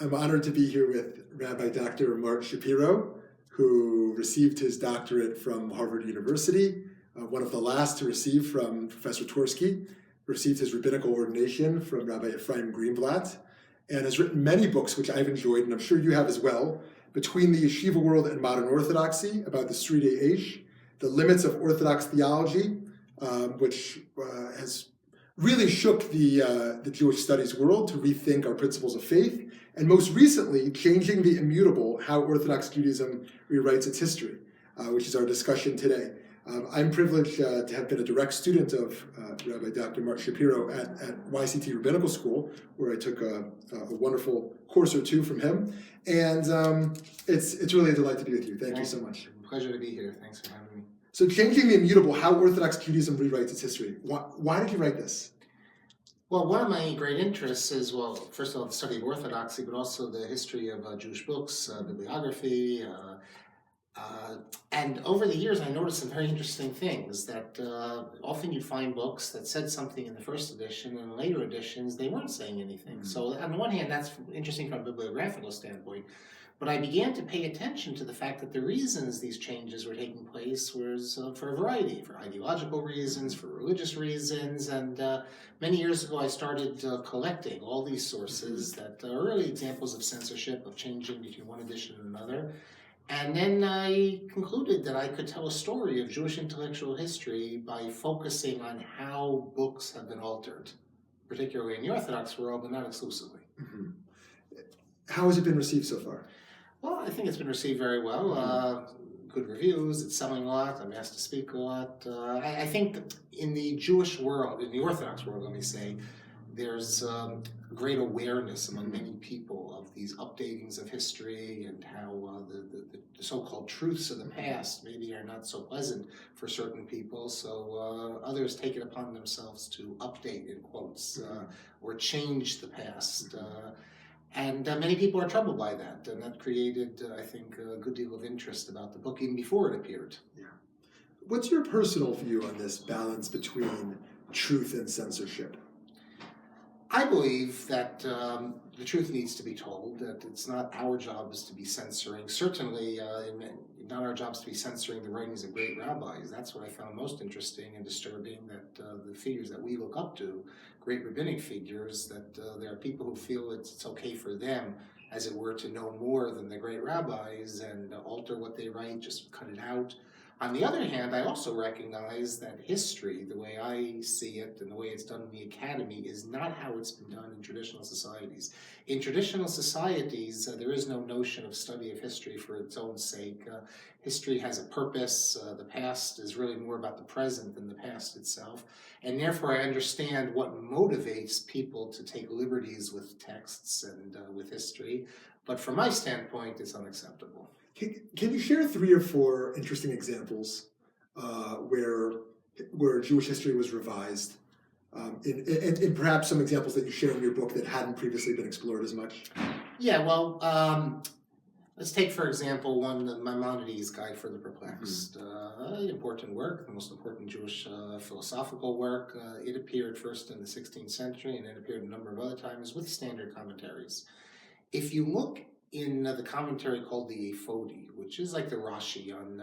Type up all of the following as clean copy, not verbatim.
I'm honored to be here with Rabbi Dr. Marc Shapiro, who received his doctorate from Harvard University, one of the last to receive from Professor Tversky, received his rabbinical ordination from Rabbi Ephraim Greenblatt, and has written many books, which I've enjoyed, and I'm sure you have as well, Between the Yeshiva World and Modern Orthodoxy, about the Sridei Eish, The Limits of Orthodox Theology, which has really shook the Jewish studies world to rethink our principles of faith, and most recently, Changing the Immutable, How Orthodox Judaism Rewrites Its History, which is our discussion today. I'm privileged to have been a direct student of Rabbi Dr. Marc Shapiro at YCT Rabbinical School, where I took a wonderful course or two from him. And it's really a delight to be with you. Thank you so much. Pleasure to be here. Thanks for having me. So Changing the Immutable, How Orthodox Judaism Rewrites Its History. Why did you write this? Well, one of my great interests is, well, first of all, the study of Orthodoxy, but also the history of Jewish books, bibliography. And over the years, I noticed some very interesting things that often you'd find books that said something in the first edition, and in later editions, they weren't saying anything. Mm-hmm. So on the one hand, that's interesting from a bibliographical standpoint. But I began to pay attention to the fact that the reasons these changes were taking place was for a variety, for ideological reasons, for religious reasons, and many years ago I started collecting all these sources that are early examples of censorship, of changing between one edition and another. And then I concluded that I could tell a story of Jewish intellectual history by focusing on how books have been altered, particularly in the Orthodox world, but not exclusively. Mm-hmm. How has it been received so far? Well, I think it's been received very well. Good reviews, it's selling a lot, I'm asked to speak a lot. I think in the Jewish world, in the Orthodox world, let me say, there's great awareness among many people of these updatings of history and how the so-called truths of the past maybe are not so pleasant for certain people. So others take it upon themselves to update, in quotes, or change the past. And many people are troubled by that, and that created, I think, a good deal of interest about the book even before it appeared. Yeah. What's your personal view on this balance between truth and censorship? I believe that the truth needs to be told, that it's not our jobs to be censoring. Certainly, not our jobs to be censoring the writings of great rabbis. That's what I found most interesting and disturbing, that the figures that we look up to, great rabbinic figures, that there are people who feel it's okay for them, as it were, to know more than the great rabbis and alter what they write, just cut it out. On the other hand, I also recognize that history, the way I see it and the way it's done in the academy, is not how it's been done in traditional societies. In traditional societies, there is no notion of study of history for its own sake. History has a purpose. The past is really more about the present than the past itself. And therefore, I understand what motivates people to take liberties with texts and with history. But from my standpoint, it's unacceptable. Can you share 3 or 4 interesting examples where Jewish history was revised, and perhaps some examples that you share in your book that hadn't previously been explored as much? Yeah, well, let's take, for example, the Maimonides' Guide for the Perplexed. Important work, the most important Jewish philosophical work. It appeared first in the 16th century, and it appeared a number of other times with standard commentaries. If you look in the commentary called the Ephodi, which is like the Rashi on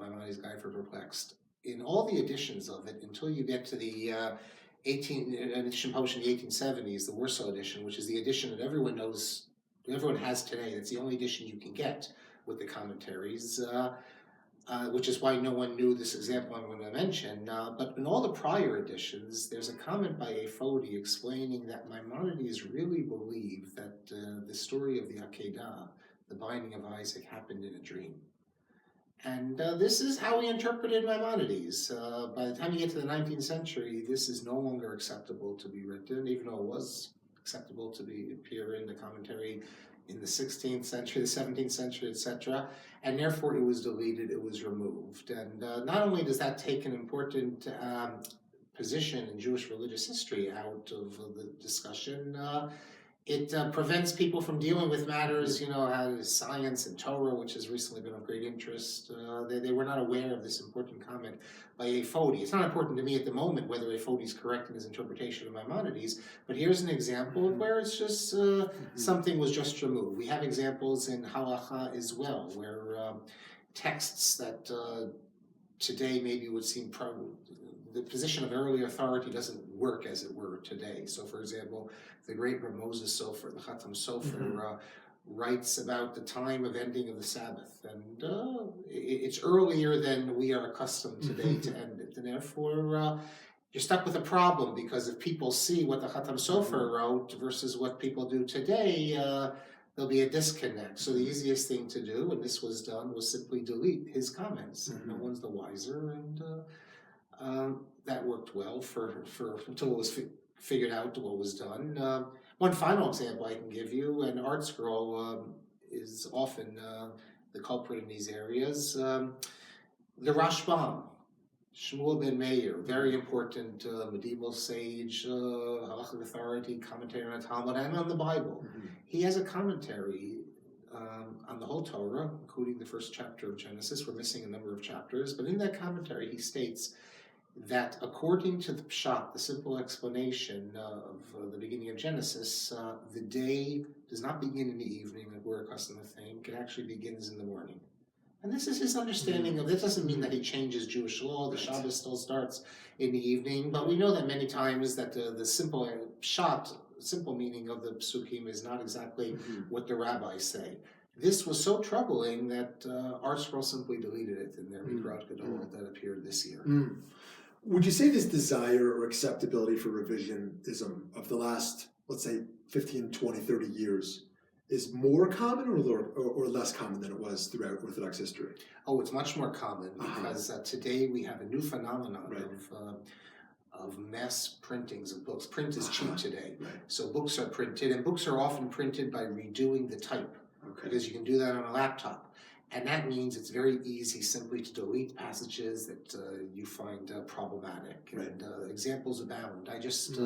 Maimonides' Guide for Perplexed, in all the editions of it, until you get to the edition published in the 1870s, the Warsaw edition, which is the edition that everyone knows, everyone has today. That's the only edition you can get with the commentaries, which is why no one knew this example I'm going to mention. But in all the prior editions, there's a comment by Ephodi explaining that Maimonides really believed that the story of the Akedah, the binding of Isaac, happened in a dream. And this is how he interpreted Maimonides. By the time you get to the 19th century, this is no longer acceptable to be written, even though it was acceptable to appear in the commentary in the 16th century, the 17th century, etc. And therefore it was deleted, it was removed. And not only does that take an important position in Jewish religious history out of the discussion, It prevents people from dealing with matters, science and Torah, which has recently been of great interest. They were not aware of this important comment by Afodi. It's not important to me at the moment whether Afodi is correct in his interpretation of Maimonides, but here's an example of where it's just something was just removed. We have examples in Halacha as well, where texts that today maybe would seem the position of early authority doesn't work, as it were, today. So, for example, the great Moses Sofer, the Chatam Sofer, writes about the time of ending of the Sabbath, and it's earlier than we are accustomed today to end it, and therefore you're stuck with a problem, because if people see what the Chatam Sofer wrote versus what people do today, there'll be a disconnect. So the easiest thing to do, and this was done, was simply delete his comments, and no one's the wiser, and that worked well for until it was figured out what was done. One final example I can give you: an art scroll is often the culprit in these areas. The Rashbam, Shmuel ben Meir, very important medieval sage, halachic authority, commentary on the Talmud and on the Bible. He has a commentary on the whole Torah, including the first chapter of Genesis. We're missing a number of chapters, but in that commentary he states that according to the Pshat, the simple explanation of the beginning of Genesis, the day does not begin in the evening like we're accustomed to think. It actually begins in the morning. And this is his understanding of it. Doesn't mean that he changes Jewish law. The Shabbos still starts in the evening, but we know that many times that the simple Pshat, simple meaning of the Psukim is not exactly what the rabbis say. This was so troubling that Art Scroll simply deleted it in their Midrash Gadol that appeared this year. Would you say this desire or acceptability for revisionism of the last, let's say, 15, 20, 30 years is more common or less common than it was throughout Orthodox history? Oh, it's much more common, because today we have a new phenomenon of mass printings of books. Print is cheap today. So books are printed, and books are often printed by redoing the type, because you can do that on a laptop. And that means it's very easy simply to delete passages that you find problematic. And examples abound. I just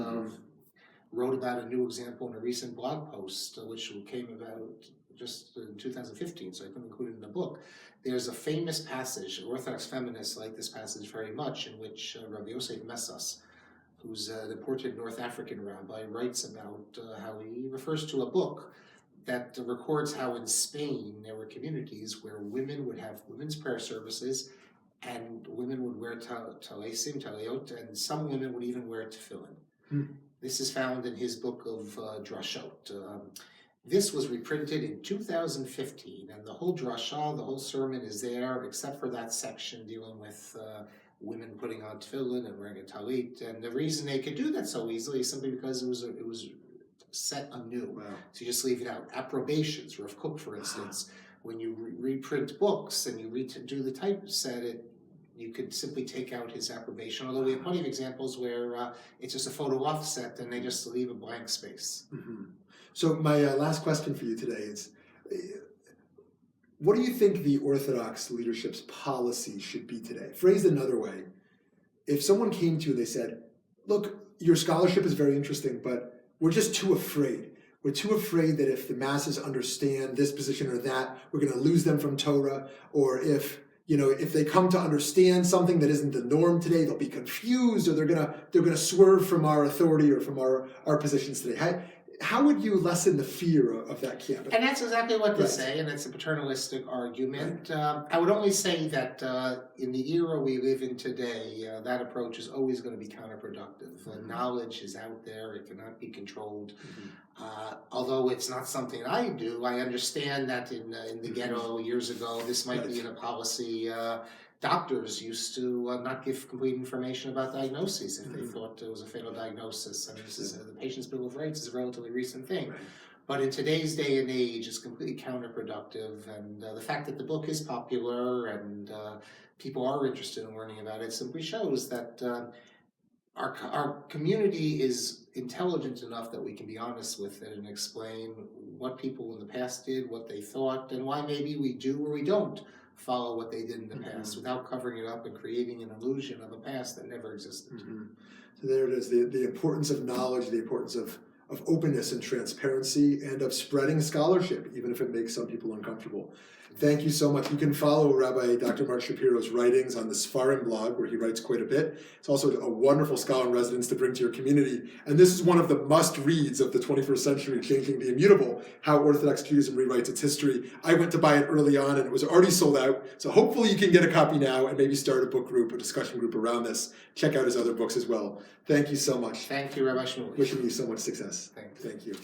wrote about a new example in a recent blog post, which came about just in 2015, so I couldn't include it in the book. There's a famous passage, Orthodox feminists like this passage very much, in which Rabbi Yosef Messas, who's an important North African rabbi, writes about how he refers to a book that records how in Spain there were communities where women would have women's prayer services, and women would wear taliyot, and some women would even wear tefillin. This is found in his book of Drashot. This was reprinted in 2015, and the whole drasha, the whole sermon is there, except for that section dealing with women putting on tefillin and wearing a talit. And the reason they could do that so easily is simply because it was set anew. So you just leave it out. Approbations, Rav Kook, for instance, when you reprint books and you do the typeset, you could simply take out his approbation, although we have plenty of examples where it's just a photo offset and they just leave a blank space. So my last question for you today is, what do you think the Orthodox leadership's policy should be today? Phrased another way, if someone came to you and they said, look, your scholarship is very interesting, but we're just too afraid. We're too afraid that if the masses understand this position or that, we're going to lose them from Torah, or if they come to understand something that isn't the norm today, they'll be confused, or they're gonna swerve from our authority or from our positions today. How would you lessen the fear of that camp? And that's exactly what they say, and it's a paternalistic argument. I would only say that in the era we live in today, that approach is always going to be counterproductive. Knowledge is out there; it cannot be controlled. Although it's not something I do, I understand that in the ghetto years ago, this might be in a policy. Doctors used to not give complete information about diagnoses if they thought it was a fatal diagnosis. I mean, the Patient's Bill of Rights is a relatively recent thing. But in today's day and age, it's completely counterproductive. And the fact that the book is popular and people are interested in learning about it simply shows that our community is intelligent enough that we can be honest with it and explain what people in the past did, what they thought, and why maybe we do or we don't follow what they did in the past without covering it up and creating an illusion of a past that never existed. So there it is, the importance of knowledge, the importance of of openness and transparency, and of spreading scholarship, even if it makes some people uncomfortable. Thank you so much. You can follow Rabbi Dr. Marc Shapiro's writings on the Sfarim blog, where he writes quite a bit. It's also a wonderful scholar in residence to bring to your community. And this is one of the must-reads of the 21st century, Changing the Immutable, How Orthodox Judaism Rewrites Its History. I went to buy it early on, and it was already sold out. So hopefully you can get a copy now and maybe start a book group, a discussion group around this. Check out his other books as well. Thank you so much. Thank you, Rabbi Shmuel. Wishing you so much success. Thank you. Thank you.